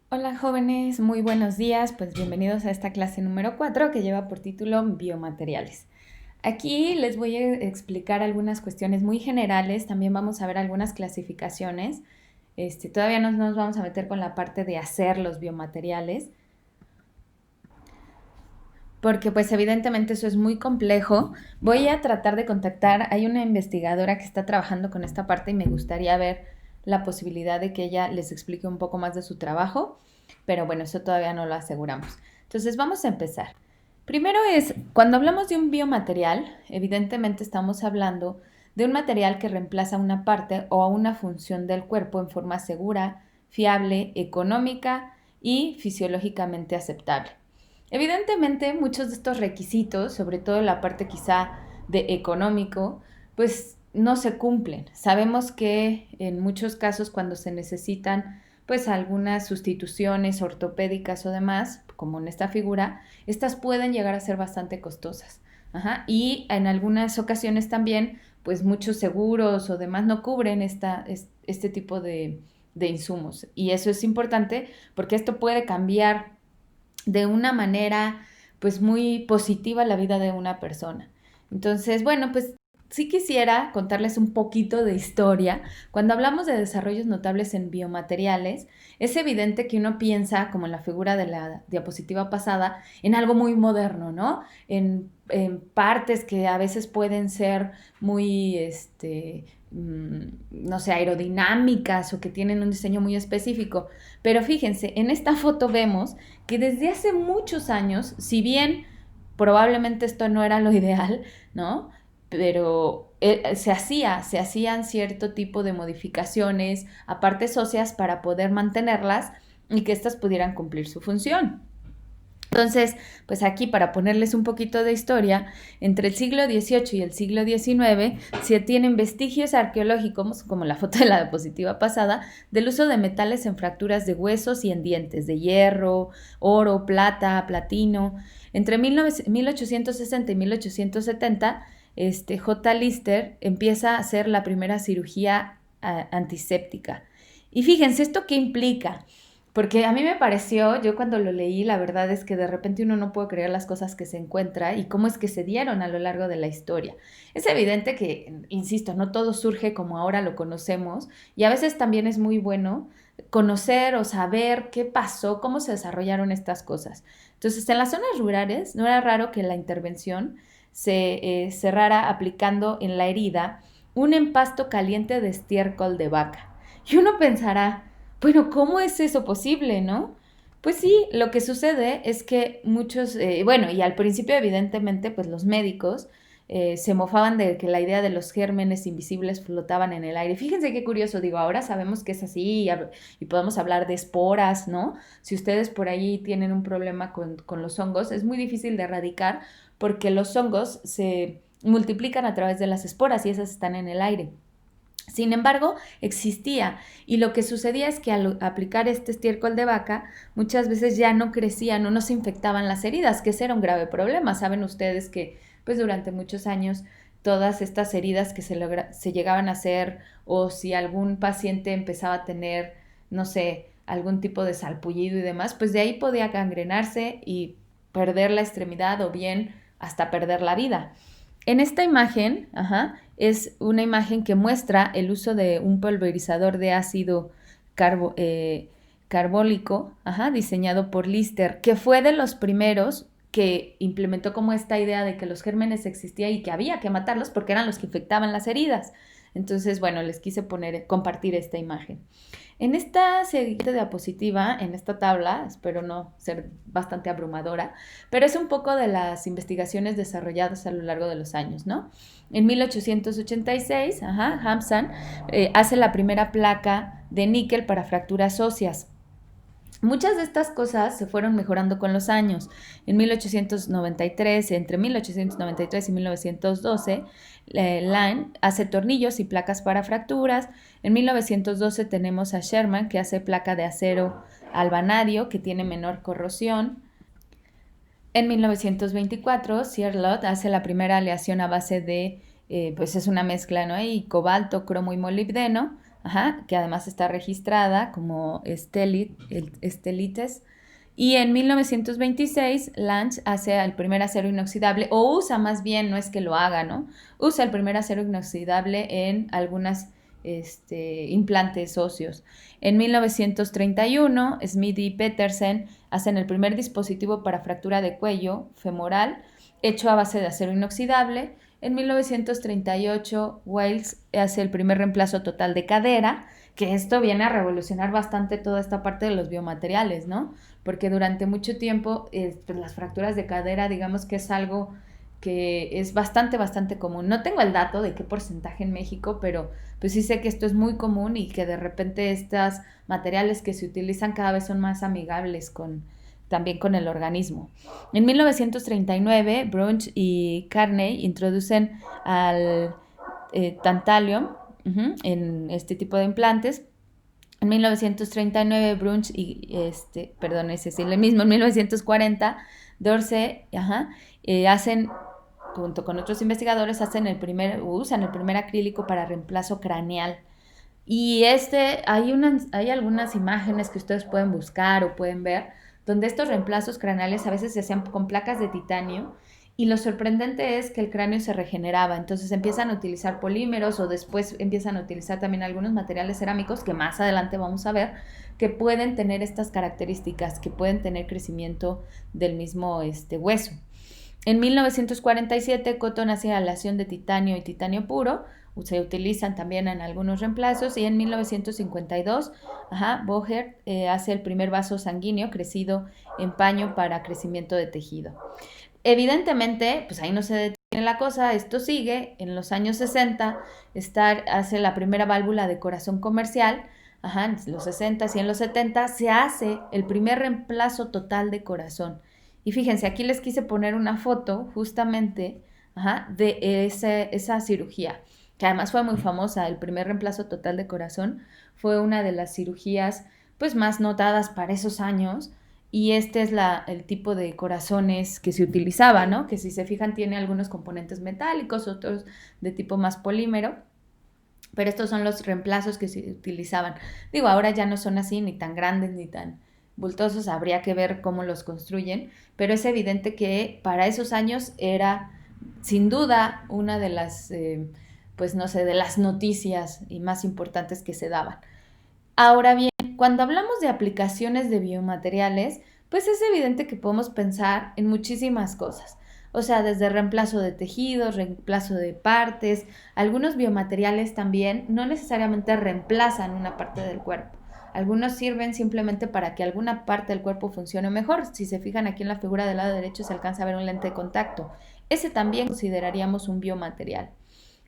Hola jóvenes, muy buenos días, pues bienvenidos a esta clase número 4 que lleva por título Biomateriales. Aquí les voy a explicar algunas cuestiones muy generales, también vamos a ver algunas clasificaciones. Todavía no nos vamos a meter con la parte de hacer los biomateriales, porque pues evidentemente eso es muy complejo. Voy a tratar de contactar, hay una investigadora que está trabajando con esta parte y me gustaría ver la posibilidad de que ella les explique un poco más de su trabajo, pero bueno, eso todavía no lo aseguramos. Entonces vamos a empezar. Primero es, cuando hablamos de un biomaterial, evidentemente estamos hablando de un material que reemplaza una parte o una función del cuerpo en forma segura, fiable, económica y fisiológicamente aceptable. Evidentemente, muchos de estos requisitos, sobre todo la parte quizá de económico, pues no se cumplen. Sabemos que en muchos casos cuando se necesitan pues algunas sustituciones ortopédicas o demás, como en esta figura, estas pueden llegar a ser bastante costosas. Ajá. Y en algunas ocasiones también, pues muchos seguros o demás no cubren este tipo de insumos. Y eso es importante porque esto puede cambiar de una manera pues muy positiva la vida de una persona. Entonces, bueno, pues sí quisiera contarles un poquito de historia. Cuando hablamos de desarrollos notables en biomateriales, es evidente que uno piensa, como en la figura de la diapositiva pasada, en algo muy moderno, ¿no? En partes que a veces pueden ser muy, no sé, aerodinámicas o que tienen un diseño muy específico. Pero fíjense, en esta foto vemos que desde hace muchos años, si bien probablemente esto no era lo ideal, ¿no? Pero se hacían cierto tipo de modificaciones a partes óseas para poder mantenerlas y que éstas pudieran cumplir su función. Entonces, pues aquí para ponerles un poquito de historia, entre el siglo XVIII y el siglo XIX se tienen vestigios arqueológicos, como la foto de la diapositiva pasada, del uso de metales en fracturas de huesos y en dientes, de hierro, oro, plata, platino. Entre 1860 y 1870, J. Lister empieza a hacer la primera cirugía antiséptica. Y fíjense, ¿esto qué implica? Porque a mí me pareció, yo cuando lo leí, la verdad es que de repente uno no puede creer las cosas que se encuentra y cómo es que se dieron a lo largo de la historia. Es evidente que, insisto, no todo surge como ahora lo conocemos y a veces también es muy bueno conocer o saber qué pasó, cómo se desarrollaron estas cosas. Entonces, en las zonas rurales no era raro que la intervención se cerrara aplicando en la herida un empasto caliente de estiércol de vaca. Y uno pensará, bueno, ¿cómo es eso posible, no? Pues sí, lo que sucede es que muchos, bueno, y al principio evidentemente, pues los médicos se mofaban de que la idea de los gérmenes invisibles flotaban en el aire. Fíjense qué curioso, digo, ahora sabemos que es así y podemos hablar de esporas, ¿no? Si ustedes por ahí tienen un problema con los hongos, es muy difícil de erradicar porque los hongos se multiplican a través de las esporas y esas están en el aire. Sin embargo, existía y lo que sucedía es que al aplicar este estiércol de vaca muchas veces ya no crecían o no se infectaban las heridas, que ese era un grave problema. Saben ustedes que pues durante muchos años todas estas heridas que se llegaban a hacer o si algún paciente empezaba a tener, no sé, algún tipo de salpullido y demás, pues de ahí podía gangrenarse y perder la extremidad o bien hasta perder la vida. En esta imagen, es una imagen que muestra el uso de un pulverizador de ácido carbo, carbólico, diseñado por Lister, que fue de los primeros que implementó como esta idea de que los gérmenes existían y que había que matarlos porque eran los que infectaban las heridas. Entonces, bueno, les quise compartir esta imagen. En esta siguiente diapositiva, en esta tabla, espero no ser bastante abrumadora, pero es un poco de las investigaciones desarrolladas a lo largo de los años, ¿no? En 1886, Hampson hace la primera placa de níquel para fracturas óseas. Muchas de estas cosas se fueron mejorando con los años. En 1893, entre 1893 y 1912, Line hace tornillos y placas para fracturas. En 1912 tenemos a Sherman, que hace placa de acero al vanadio, que tiene menor corrosión. En 1924, Sierlot hace la primera aleación a base de, pues es una mezcla, ¿no? Y cobalto, cromo y molibdeno. que además está registrada como Stelites. Y en 1926, Lange hace el primer acero inoxidable, o usa más bien, no es que lo haga, ¿no? Usa el primer acero inoxidable en algunas implantes óseos. En 1931, Smith y Petersen hacen el primer dispositivo para fractura de cuello femoral, hecho a base de acero inoxidable. En 1938, Wales hace el primer reemplazo total de cadera, que esto viene a revolucionar bastante toda esta parte de los biomateriales, ¿no? Porque durante mucho tiempo pues las fracturas de cadera, digamos que es algo que es bastante, bastante común. No tengo el dato de qué porcentaje en México, pero pues sí sé que esto es muy común y que de repente estos materiales que se utilizan cada vez son más amigables también con el organismo. En 1939, Brunch y Carney introducen al Tantalum en este tipo de implantes. En 1939, Brunch ese es el mismo, en 1940, Dorsey hacen, junto con otros investigadores, usan el primer acrílico para reemplazo craneal. Y hay algunas imágenes que ustedes pueden buscar o pueden ver, donde estos reemplazos craneales a veces se hacían con placas de titanio, y lo sorprendente es que el cráneo se regeneraba. Entonces empiezan a utilizar polímeros, o después empiezan a utilizar también algunos materiales cerámicos que más adelante vamos a ver, que pueden tener estas características, que pueden tener crecimiento del mismo hueso. En 1947, Cotton hace aleación de titanio y titanio puro, se utilizan también en algunos reemplazos, y en 1952, Boher hace el primer vaso sanguíneo crecido en paño para crecimiento de tejido. Evidentemente, pues ahí no se detiene la cosa, esto sigue. En los años 60, Starr hace la primera válvula de corazón comercial, en los 60 y en los 70 se hace el primer reemplazo total de corazón. Y fíjense, aquí les quise poner una foto justamente de esa cirugía, que además fue muy famosa. El primer reemplazo total de corazón fue una de las cirugías pues más notadas para esos años, y este es el tipo de corazones que se utilizaba, ¿no? Que si se fijan tiene algunos componentes metálicos, otros de tipo más polímero, pero estos son los reemplazos que se utilizaban. Digo, ahora ya no son así, ni tan grandes, ni tan bultosos, habría que ver cómo los construyen, pero es evidente que para esos años era sin duda una de las, pues no sé, de las noticias y más importantes que se daban. Ahora bien, cuando hablamos de aplicaciones de biomateriales, pues es evidente que podemos pensar en muchísimas cosas. O sea, desde reemplazo de tejidos, reemplazo de partes, algunos biomateriales también no necesariamente reemplazan una parte del cuerpo. Algunos sirven simplemente para que alguna parte del cuerpo funcione mejor. Si se fijan aquí en la figura del lado derecho se alcanza a ver un lente de contacto. Ese también consideraríamos un biomaterial.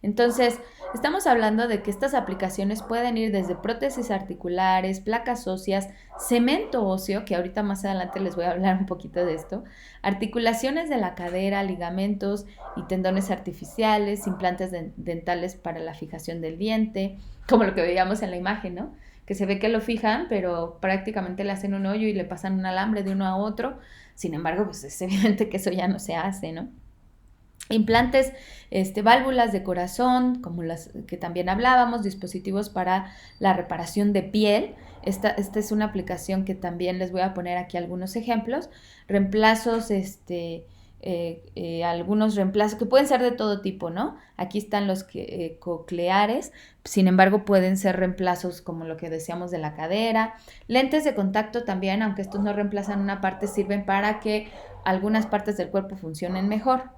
Entonces, estamos hablando de que estas aplicaciones pueden ir desde prótesis articulares, placas óseas, cemento óseo, que ahorita más adelante les voy a hablar un poquito de esto, articulaciones de la cadera, ligamentos y tendones artificiales, implantes dentales para la fijación del diente, como lo que veíamos en la imagen, ¿no? Que se ve que lo fijan, pero prácticamente le hacen un hoyo y le pasan un alambre de uno a otro. Sin embargo, pues es evidente que eso ya no se hace, ¿no? Implantes, válvulas de corazón, como las que también hablábamos, dispositivos para la reparación de piel. Esta es una aplicación que también les voy a poner aquí algunos ejemplos. Reemplazos, algunos reemplazos que pueden ser de todo tipo, ¿no? Aquí están los cocleares, sin embargo pueden ser reemplazos como lo que decíamos de la cadera. Lentes de contacto también, aunque estos no reemplazan una parte, sirven para que algunas partes del cuerpo funcionen mejor.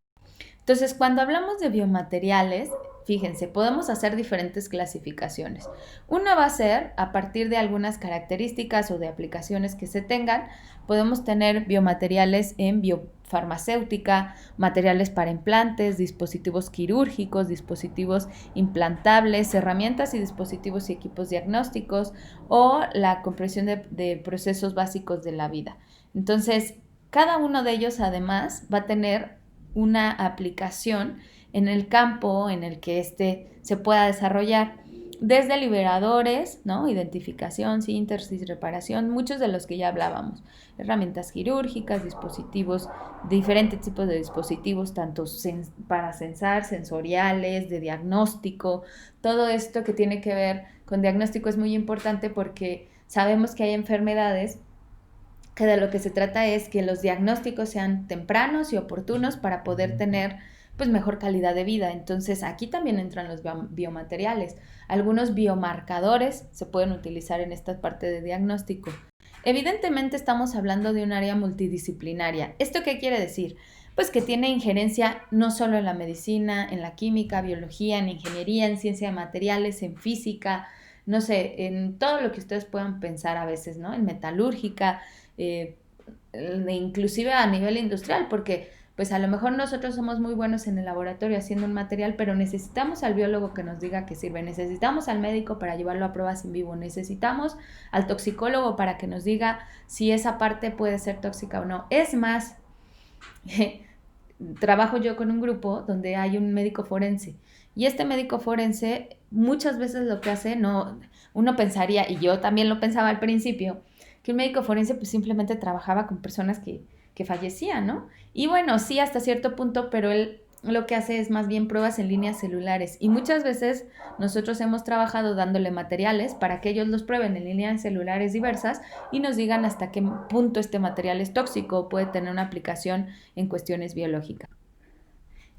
Entonces, cuando hablamos de biomateriales, fíjense, podemos hacer diferentes clasificaciones. Una va a ser a partir de algunas características o de aplicaciones que se tengan. Podemos tener biomateriales en biofarmacéutica, materiales para implantes, dispositivos quirúrgicos, dispositivos implantables, herramientas y dispositivos y equipos diagnósticos, o la comprensión de procesos básicos de la vida. Entonces, cada uno de ellos además va a tener una aplicación en el campo en el que se pueda desarrollar. desde liberadores, ¿no? Identificación, síntesis, reparación, muchos de los que ya hablábamos, herramientas quirúrgicas, dispositivos, diferentes tipos de dispositivos, tanto para sensar, sensoriales, de diagnóstico, todo esto que tiene que ver con diagnóstico es muy importante porque sabemos que hay enfermedades que de lo que se trata es que los diagnósticos sean tempranos y oportunos para poder tener pues mejor calidad de vida. Entonces aquí también entran los biomateriales. Algunos biomarcadores se pueden utilizar en esta parte de diagnóstico. Evidentemente estamos hablando de un área multidisciplinaria. ¿Esto qué quiere decir? Pues que tiene injerencia no solo en la medicina, en la química, biología, en ingeniería, en ciencia de materiales, en física, no sé, en todo lo que ustedes puedan pensar a veces, ¿no? En metalúrgica, eh, inclusive a nivel industrial, porque pues a lo mejor nosotros somos muy buenos en el laboratorio haciendo un material, pero necesitamos al biólogo que nos diga que sirve, necesitamos al médico para llevarlo a pruebas en vivo, necesitamos al toxicólogo para que nos diga si esa parte puede ser tóxica o no. Es más, trabajo yo con un grupo donde hay un médico forense y este médico forense muchas veces lo que hace, no, uno pensaría, y yo también lo pensaba al principio, que un médico forense pues simplemente trabajaba con personas que fallecían, ¿no? Y bueno, sí, hasta cierto punto, pero él lo que hace es más bien pruebas en líneas celulares. Y muchas veces nosotros hemos trabajado dándole materiales para que ellos los prueben en líneas celulares diversas y nos digan hasta qué punto este material es tóxico o puede tener una aplicación en cuestiones biológicas.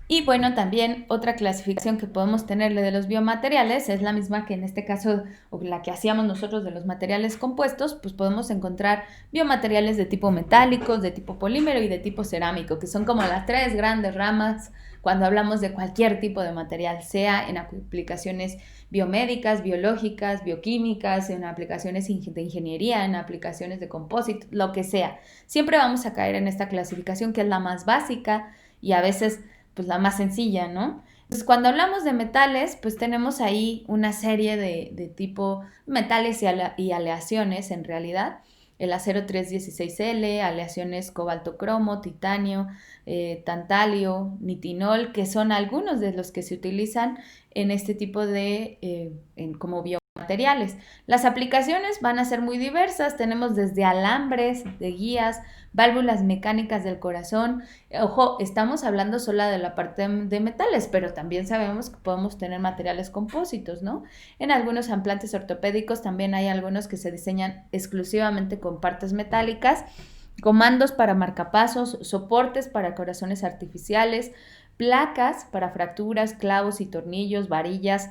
Y bueno, también otra clasificación que podemos tenerle de los biomateriales es la misma que en este caso, o la que hacíamos nosotros de los materiales compuestos, pues podemos encontrar biomateriales de tipo metálicos, de tipo polímero y de tipo cerámico, que son como las tres grandes ramas cuando hablamos de cualquier tipo de material, sea en aplicaciones biomédicas, biológicas, bioquímicas, en aplicaciones de ingeniería, en aplicaciones de compósito, lo que sea. Siempre vamos a caer en esta clasificación que es la más básica y a veces pues la más sencilla, ¿no? Entonces, cuando hablamos de metales, pues tenemos ahí una serie de tipo metales y aleaciones en realidad. El acero 316L, aleaciones cobalto-cromo, titanio, tantalio, nitinol, que son algunos de los que se utilizan en este tipo de, como biomateriales. Las aplicaciones van a ser muy diversas, tenemos desde alambres de guías, válvulas mecánicas del corazón. Ojo, estamos hablando solo de la parte de metales, pero también sabemos que podemos tener materiales compósitos, ¿no? En algunos implantes ortopédicos también hay algunos que se diseñan exclusivamente con partes metálicas, comandos para marcapasos, soportes para corazones artificiales, placas para fracturas, clavos y tornillos, varillas,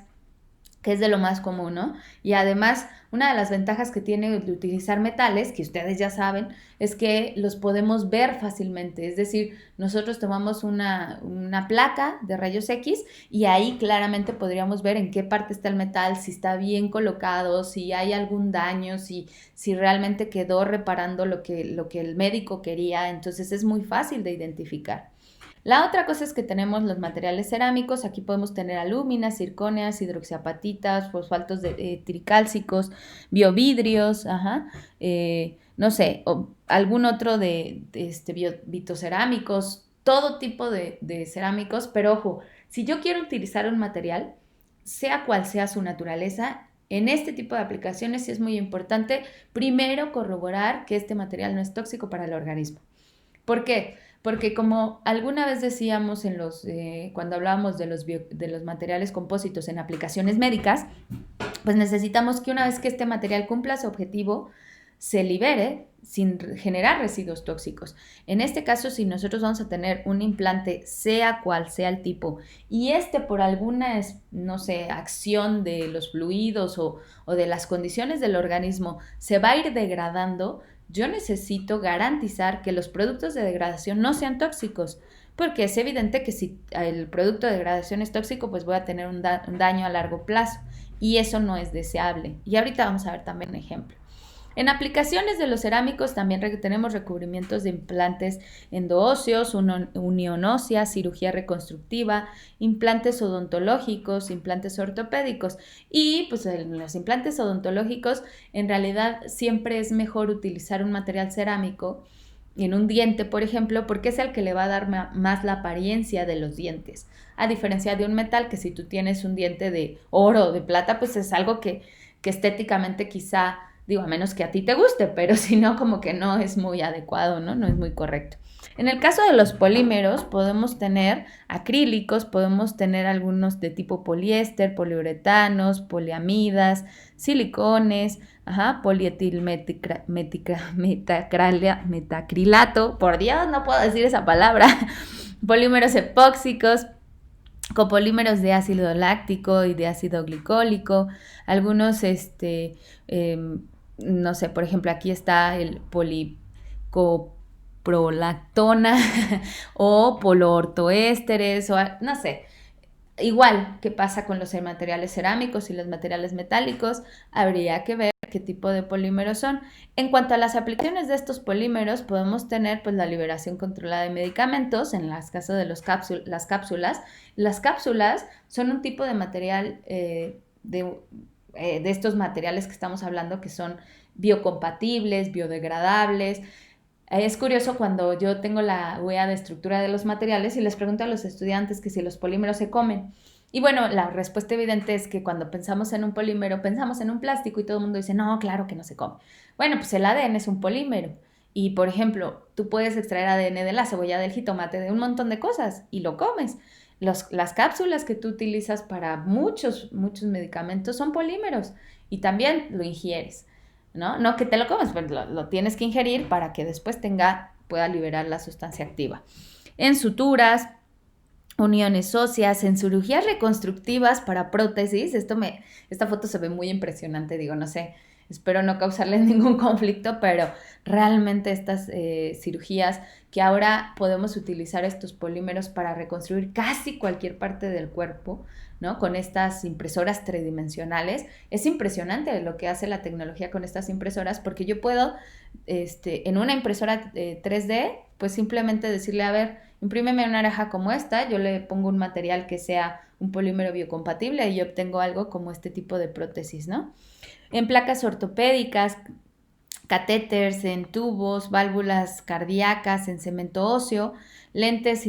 que es de lo más común, ¿no? Y además, una de las ventajas que tiene de utilizar metales, que ustedes ya saben, es que los podemos ver fácilmente. Es decir, nosotros tomamos una placa de rayos X y ahí claramente podríamos ver en qué parte está el metal, si está bien colocado, si hay algún daño, si realmente quedó reparando lo que el médico quería. Entonces es muy fácil de identificar. La otra cosa es que tenemos los materiales cerámicos, aquí podemos tener alúminas, zirconias, hidroxiapatitas, fosfatos tricálcicos, biovidrios, no sé, o algún otro de bitocerámicos, todo tipo de cerámicos, pero ojo, si yo quiero utilizar un material, sea cual sea su naturaleza, en este tipo de aplicaciones sí es muy importante primero corroborar que este material no es tóxico para el organismo. ¿Por qué? Porque como alguna vez decíamos cuando hablábamos de los materiales compósitos en aplicaciones médicas, pues necesitamos que una vez que este material cumpla su objetivo, se libere sin generar residuos tóxicos. En este caso, si nosotros vamos a tener un implante, sea cual sea el tipo, y por alguna, no sé, acción de los fluidos o de las condiciones del organismo, se va a ir degradando, yo necesito garantizar que los productos de degradación no sean tóxicos, porque es evidente que si el producto de degradación es tóxico, pues voy a tener un daño a largo plazo y eso no es deseable. Y ahorita vamos a ver también un ejemplo. En aplicaciones de los cerámicos también tenemos recubrimientos de implantes endoóseos, unión ósea, cirugía reconstructiva, implantes odontológicos, implantes ortopédicos. Y pues en los implantes odontológicos en realidad siempre es mejor utilizar un material cerámico en un diente, por ejemplo, porque es el que le va a dar más la apariencia de los dientes. A diferencia de un metal, que si tú tienes un diente de oro o de plata, pues es algo que estéticamente quizá, digo, a menos que a ti te guste, pero si no, como que no es muy adecuado, ¿no? No es muy correcto. En el caso de los polímeros, podemos tener acrílicos, podemos tener algunos de tipo poliéster, poliuretanos, poliamidas, silicones, metacrilato, por Dios, no puedo decir esa palabra, polímeros epóxicos, copolímeros de ácido láctico y de ácido glicólico, algunos, no sé, por ejemplo, aquí está el policoprolactona o poloortoésteres, o no sé. Igual que pasa con los materiales cerámicos y los materiales metálicos, habría que ver qué tipo de polímeros son. En cuanto a las aplicaciones de estos polímeros, podemos tener pues la liberación controlada de medicamentos en las casos de las cápsulas. Las cápsulas son un tipo de material de estos materiales que estamos hablando que son biocompatibles, biodegradables. Es curioso cuando yo tengo la huella de estructura de los materiales y les pregunto a los estudiantes que si los polímeros se comen. Y bueno, la respuesta evidente es que cuando pensamos en un polímero, pensamos en un plástico y todo el mundo dice, no, claro que no se come. Bueno, pues el ADN es un polímero. Y por ejemplo, tú puedes extraer ADN de la cebolla, del jitomate, de un montón de cosas y lo comes. Las cápsulas que tú utilizas para muchos medicamentos son polímeros y también lo ingieres. ¿No? No que te lo comes, pero lo tienes que ingerir para que después pueda liberar la sustancia activa. En suturas, uniones óseas, en cirugías reconstructivas para prótesis, esta foto se ve muy impresionante, digo, no sé, espero no causarles ningún conflicto, pero realmente estas cirugías que ahora podemos utilizar estos polímeros para reconstruir casi cualquier parte del cuerpo, ¿no? Con estas impresoras tridimensionales. Es impresionante lo que hace la tecnología con estas impresoras porque yo puedo, en una impresora 3D, pues simplemente decirle, a ver, imprímeme una areja como esta, yo le pongo un material que sea un polímero biocompatible y obtengo algo como este tipo de prótesis, ¿no? En placas ortopédicas, catéteres, en tubos, válvulas cardíacas, en cemento óseo, lentes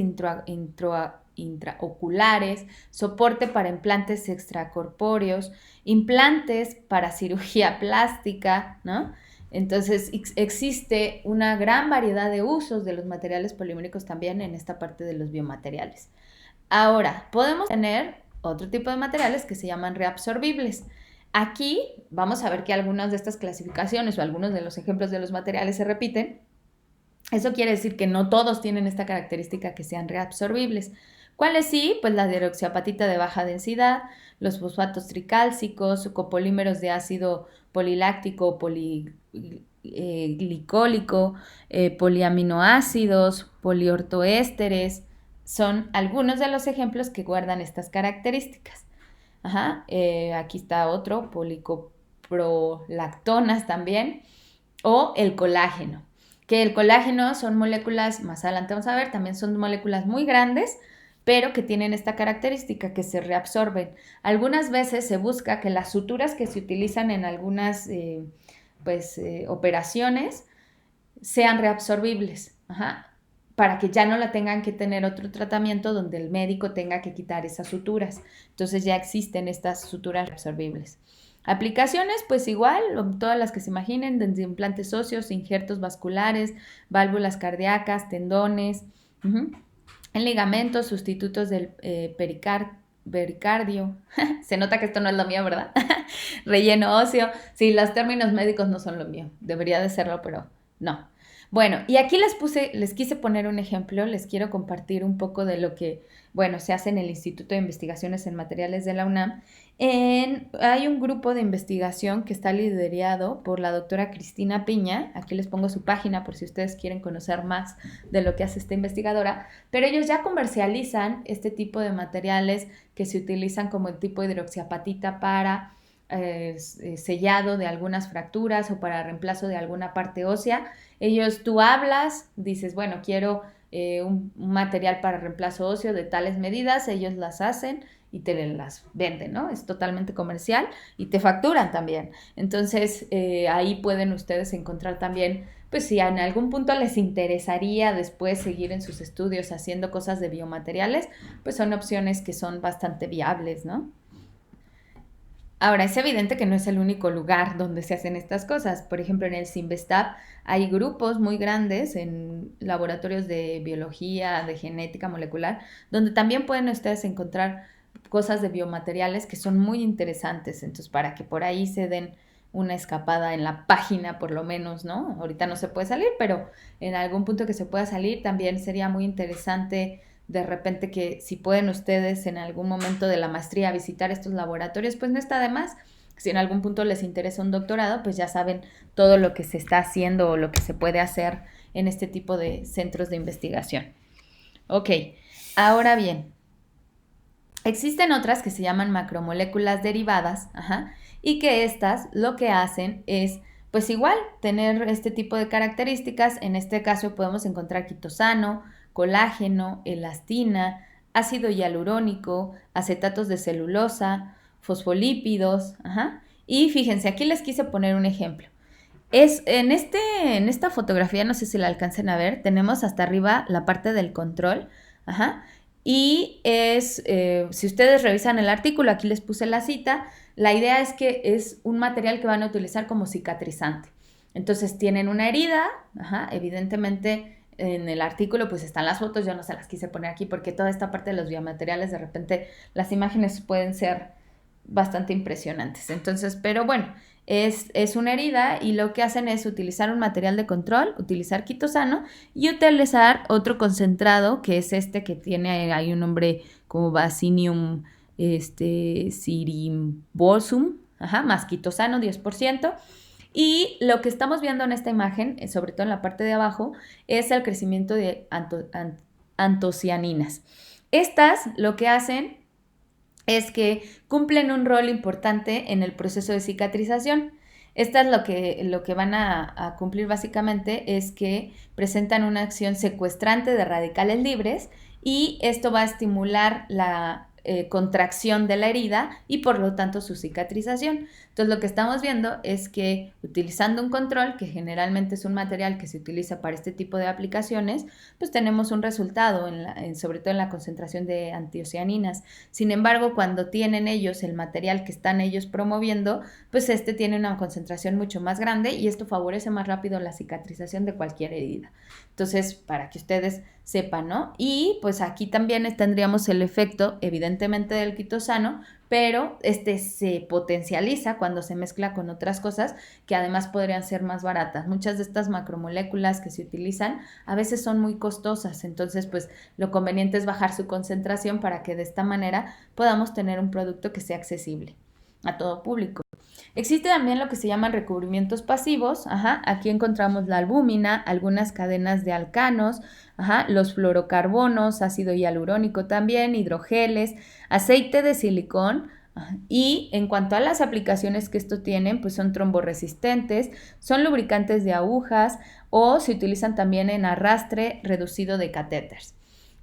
intraoculares, soporte para implantes extracorpóreos, implantes para cirugía plástica, ¿no? Entonces existe una gran variedad de usos de los materiales poliméricos también en esta parte de los biomateriales. Ahora, podemos tener otro tipo de materiales que se llaman reabsorbibles. Aquí vamos a ver que algunas de estas clasificaciones o algunos de los ejemplos de los materiales se repiten. Eso quiere decir que no todos tienen esta característica que sean reabsorbibles. ¿Cuáles sí? Pues la hidroxiapatita de baja densidad, los fosfatos tricálcicos, copolímeros de ácido poliláctico o poliglicólico, poliaminoácidos, poliortoésteres, son algunos de los ejemplos que guardan estas características. Aquí está otro, policoprolactonas también, o el colágeno, que el colágeno son moléculas, más adelante vamos a ver, también son moléculas muy grandes, pero que tienen esta característica que se reabsorben. Algunas veces se busca que las suturas que se utilizan en algunas operaciones sean reabsorbibles, para que ya no la tengan que tener otro tratamiento donde el médico tenga que quitar esas suturas. Entonces ya existen estas suturas reabsorbibles. Aplicaciones, pues igual, todas las que se imaginen, desde implantes óseos, injertos vasculares, válvulas cardíacas, tendones, en ligamentos, sustitutos del pericardio. Se nota que esto no es lo mío, ¿verdad? Relleno óseo. Sí, los términos médicos no son lo mío. Debería de serlo, pero no. Bueno, y aquí les quise poner un ejemplo, les quiero compartir un poco de lo que, se hace en el Instituto de Investigaciones en Materiales de la UNAM. Hay un grupo de investigación que está liderado por la doctora Cristina Piña. Aquí les pongo su página por si ustedes quieren conocer más de lo que hace esta investigadora, pero ellos ya comercializan este tipo de materiales que se utilizan como el tipo de hidroxiapatita para sellado de algunas fracturas o para reemplazo de alguna parte ósea. Tú hablas, dices, bueno, quiero un material para reemplazo óseo de tales medidas, ellos las hacen y te las venden, ¿no? Es totalmente comercial y te facturan también. Entonces, ahí pueden ustedes encontrar también, pues si en algún punto les interesaría después seguir en sus estudios haciendo cosas de biomateriales, pues son opciones que son bastante viables, ¿no? Ahora, es evidente que no es el único lugar donde se hacen estas cosas. Por ejemplo, en el CIMBESTAB hay grupos muy grandes en laboratorios de biología, de genética molecular, donde también pueden ustedes encontrar cosas de biomateriales que son muy interesantes. Entonces, para que por ahí se den una escapada en la página, por lo menos, ¿no? Ahorita no se puede salir, pero en algún punto que se pueda salir, también sería muy interesante de repente que si pueden ustedes en algún momento de la maestría visitar estos laboratorios, pues no está de más. Si en algún punto les interesa un doctorado, pues ya saben todo lo que se está haciendo o lo que se puede hacer en este tipo de centros de investigación. Ok, ahora bien, existen otras que se llaman macromoléculas derivadas, ajá, y que estas lo que hacen es, pues igual, tener este tipo de características. En este caso podemos encontrar quitosano, colágeno, elastina, ácido hialurónico, acetatos de celulosa, fosfolípidos, ajá. Y fíjense, aquí les quise poner un ejemplo. En esta fotografía, no sé si la alcancen a ver, tenemos hasta arriba la parte del control, ajá, y si ustedes revisan el artículo, aquí les puse la cita, la idea es que es un material que van a utilizar como cicatrizante. Entonces tienen una herida, ajá, evidentemente en el artículo pues están las fotos, yo no se las quise poner aquí porque toda esta parte de los biomateriales, de repente las imágenes pueden ser bastante impresionantes. Entonces, pero bueno, es una herida y lo que hacen es utilizar un material de control, utilizar quitosano y utilizar otro concentrado que es este que tiene ahí un nombre como Vaccinium cirimbosum, ajá, más quitosano 10%. Y lo que estamos viendo en esta imagen, sobre todo en la parte de abajo, es el crecimiento de antocianinas. Estas lo que hacen es que cumplen un rol importante en el proceso de cicatrización. Estas lo que van a cumplir básicamente es que presentan una acción secuestrante de radicales libres y esto va a estimular la contracción de la herida y por lo tanto su cicatrización. Entonces lo que estamos viendo es que utilizando un control, que generalmente es un material que se utiliza para este tipo de aplicaciones, pues tenemos un resultado, sobre todo en la concentración de antocianinas. Sin embargo, cuando tienen ellos el material que están ellos promoviendo, pues este tiene una concentración mucho más grande y esto favorece más rápido la cicatrización de cualquier herida. Entonces, para que ustedes sepan, ¿no? Y pues aquí también tendríamos el efecto, evidentemente, del quitosano, pero este se potencializa cuando se mezcla con otras cosas que además podrían ser más baratas. Muchas de estas macromoléculas que se utilizan a veces son muy costosas, entonces pues lo conveniente es bajar su concentración para que de esta manera podamos tener un producto que sea accesible a todo público. Existe también lo que se llaman recubrimientos pasivos, ajá, aquí encontramos la albúmina, algunas cadenas de alcanos, ajá, los fluorocarbonos, ácido hialurónico también, hidrogeles, aceite de silicón, ajá, y en cuanto a las aplicaciones que esto tienen, pues son tromboresistentes, son lubricantes de agujas o se utilizan también en arrastre reducido de catéteres.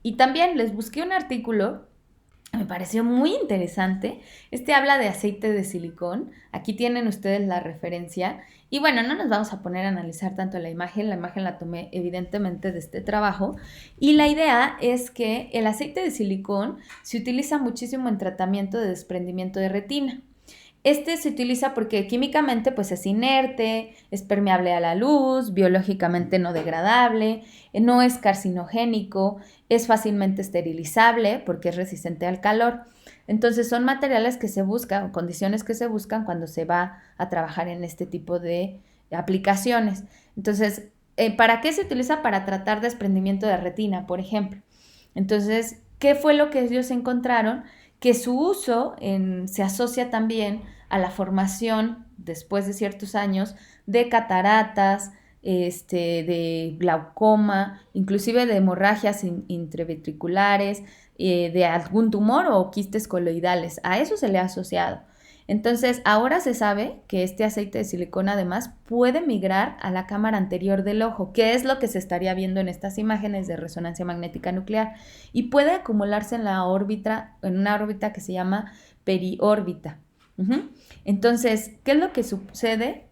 Y también les busqué un artículo. Me pareció muy interesante. Este habla de aceite de silicón. Aquí tienen ustedes la referencia. Y bueno, no nos vamos a poner a analizar tanto la imagen. La imagen la tomé evidentemente de este trabajo. Y la idea es que el aceite de silicón se utiliza muchísimo en tratamiento de desprendimiento de retina. Este se utiliza porque químicamente pues es inerte, es permeable a la luz, biológicamente no degradable, no es carcinogénico, es fácilmente esterilizable porque es resistente al calor. Entonces son materiales que se buscan, condiciones que se buscan cuando se va a trabajar en este tipo de aplicaciones. Entonces, ¿para qué se utiliza? Para tratar desprendimiento de retina, por ejemplo. Entonces, ¿qué fue lo que ellos encontraron? Que su uso se asocia también a la formación, después de ciertos años, de cataratas, de glaucoma, inclusive de hemorragias intraventriculares, de algún tumor o quistes coloidales. A eso se le ha asociado. Entonces, ahora se sabe que este aceite de silicona además puede migrar a la cámara anterior del ojo, que es lo que se estaría viendo en estas imágenes de resonancia magnética nuclear, y puede acumularse en la órbita, en una órbita que se llama periórbita. Entonces, ¿qué es lo que sucede?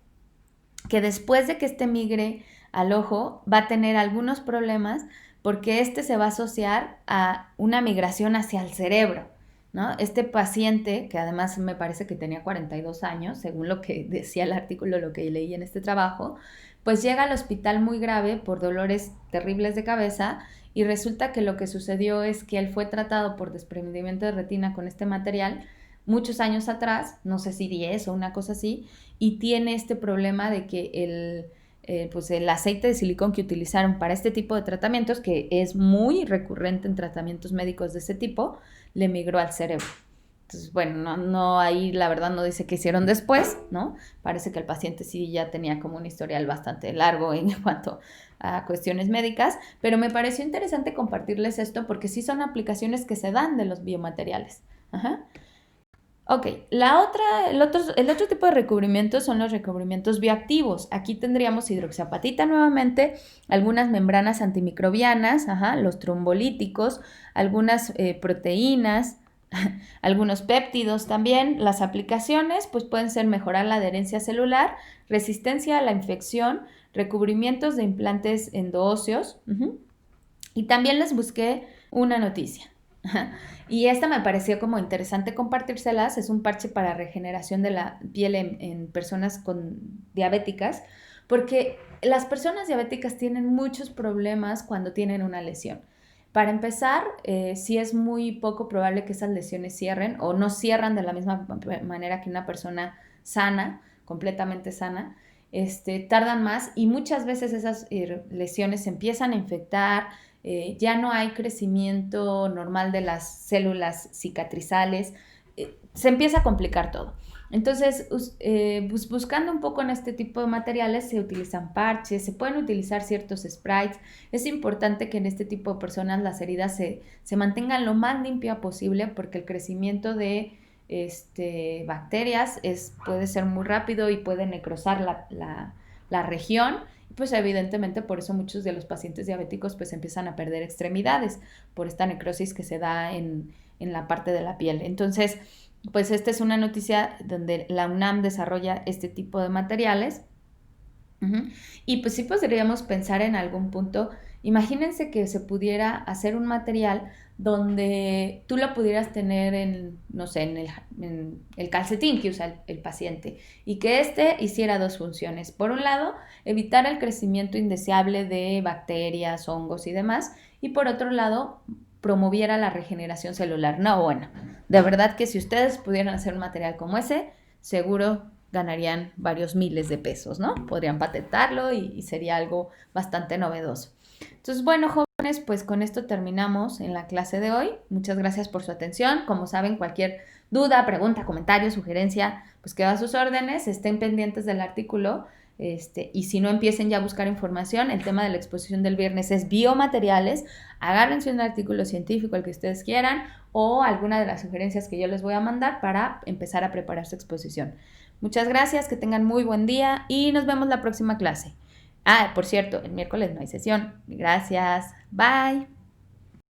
Que después de que este migre al ojo, va a tener algunos problemas porque este se va a asociar a una migración hacia el cerebro, ¿no? Este paciente, que además me parece que tenía 42 años, según lo que decía el artículo, lo que leí en este trabajo, pues llega al hospital muy grave por dolores terribles de cabeza y resulta que lo que sucedió es que él fue tratado por desprendimiento de retina con este material muchos años atrás, no sé si 10 o una cosa así, y tiene este problema de que pues el aceite de silicón que utilizaron para este tipo de tratamientos, que es muy recurrente en tratamientos médicos de ese tipo, le migró al cerebro. Entonces, bueno, no ahí la verdad no dice qué hicieron después, ¿no? Parece que el paciente sí ya tenía como un historial bastante largo en cuanto a cuestiones médicas, pero me pareció interesante compartirles esto porque sí son aplicaciones que se dan de los biomateriales. Ajá. Ok, el otro tipo de recubrimientos son los recubrimientos bioactivos. Aquí tendríamos hidroxiapatita nuevamente, algunas membranas antimicrobianas, los trombolíticos, algunas proteínas, algunos péptidos también. Las aplicaciones pues pueden ser mejorar la adherencia celular, resistencia a la infección, recubrimientos de implantes endóseos. Y también les busqué una noticia. Y esta me pareció como interesante compartírselas. Es un parche para regeneración de la piel en personas diabéticas, porque las personas diabéticas tienen muchos problemas cuando tienen una lesión. Para empezar, sí es muy poco probable que esas lesiones cierren o no cierran de la misma manera que una persona sana, completamente sana. Tardan más y muchas veces esas lesiones se empiezan a infectar, ya no hay crecimiento normal de las células cicatrizales, se empieza a complicar todo. Entonces, buscando un poco en este tipo de materiales, se utilizan parches, se pueden utilizar ciertos sprays. Es importante que en este tipo de personas las heridas se mantengan lo más limpia posible porque el crecimiento de bacterias puede ser muy rápido y puede necrosar la región. Pues evidentemente por eso muchos de los pacientes diabéticos pues empiezan a perder extremidades por esta necrosis que se da en la parte de la piel. Entonces, pues esta es una noticia donde la UNAM desarrolla este tipo de materiales. Y pues sí podríamos pensar en algún punto, imagínense que se pudiera hacer un material donde tú lo pudieras tener no sé, en el calcetín que usa el paciente y que hiciera dos funciones. Por un lado, evitar el crecimiento indeseable de bacterias, hongos y demás, y por otro lado, promoviera la regeneración celular. No, bueno, de verdad que si ustedes pudieran hacer un material como ese, seguro ganarían varios miles de pesos, ¿no? Podrían patentarlo y sería algo bastante novedoso. Entonces, bueno, jóvenes, pues con esto terminamos en la clase de hoy. Muchas gracias por su atención. Como saben, cualquier duda, pregunta, comentario, sugerencia, pues quedo a sus órdenes. Estén pendientes del artículo. Y si no empiecen ya a buscar información, el tema de la exposición del viernes es biomateriales. Agárrense un artículo científico, el que ustedes quieran, o alguna de las sugerencias que yo les voy a mandar para empezar a preparar su exposición. Muchas gracias, que tengan muy buen día y nos vemos la próxima clase. Por cierto, el miércoles no hay sesión. Gracias. Bye.